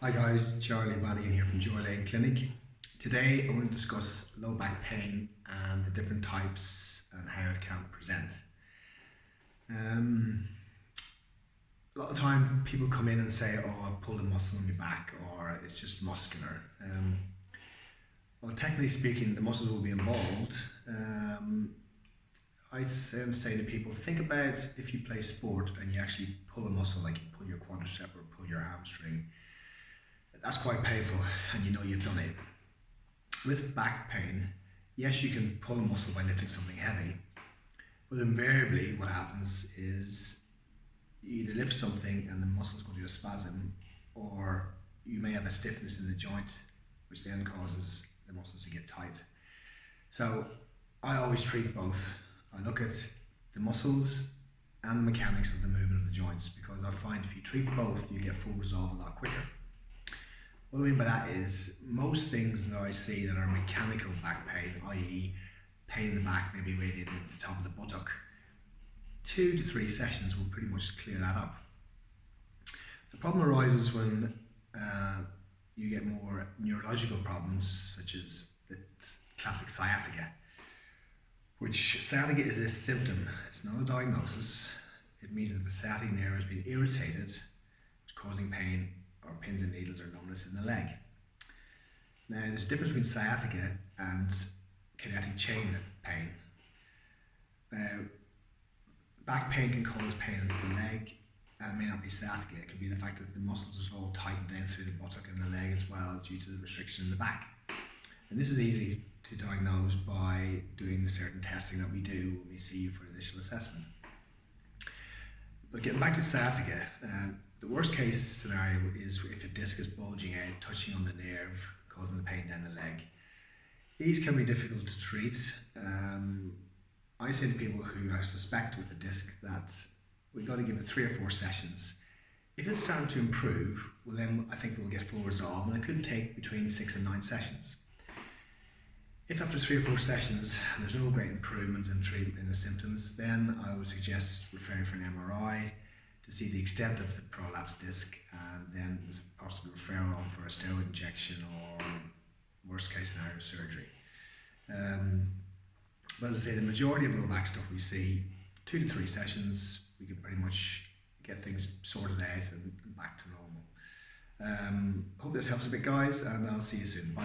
Hi guys, Charlie Bannigan here from Joy Lane Clinic. Today I want to discuss low back pain and the different types and how it can present. Um, a lot of time people come in and say, "Oh, I pulled a muscle in my back," or "It's just muscular." Well, technically speaking, the muscles will be involved. I say to people, think about if you play sport and you actually pull a muscle, like you pull your quadricep or pull your hamstring. That's quite painful, and you know you've done it. With back pain, yes, you can pull a muscle by lifting something heavy, but invariably what happens is you either lift something and the muscle's going to do a spasm, or you may have a stiffness in the joint, which then causes the muscles to get tight. So I always treat both. I look at the muscles and the mechanics of the movement of the joints, because I find if you treat both, you get full resolve a lot quicker. What I mean by that is most things that I see that are mechanical back pain, i.e., pain in the back, maybe radiating to the top of the buttock, 2 to 3 sessions will pretty much clear that up. The problem arises when you get more neurological problems, such as the classic sciatica, which sciatica is a symptom, it's not a diagnosis. It means that the sciatic nerve has been irritated, causing pain or pins and needles or numbness in the leg. Now, there's a difference between sciatica and kinetic chain pain. Now, back pain can cause pain into the leg, and it may not be sciatica. It could be the fact that the muscles are all tightened down through the buttock and the leg as well due to the restriction in the back. And this is easy to diagnose by doing the certain testing that we do when we see you for initial assessment. But getting back to sciatica, the worst case scenario is if a disc is bulging out, touching on the nerve, causing the pain down the leg. These can be difficult to treat. I say to people who I suspect with a disc that we've got to give it 3 or 4 sessions. If it's starting to improve, well then I think we'll get full resolve, and it could take between 6 and 9 sessions. If after 3 or 4 sessions there's no great improvement in treatment in the symptoms, then I would suggest referring for an MRI to see the extent of the prolapsed disc, and then possibly referral on for a steroid injection or worst case scenario surgery. But as I say, the majority of low back stuff we see 2 to 3 sessions, we can pretty much get things sorted out and back to normal. Hope this helps a bit, guys, and I'll see you soon. Bye.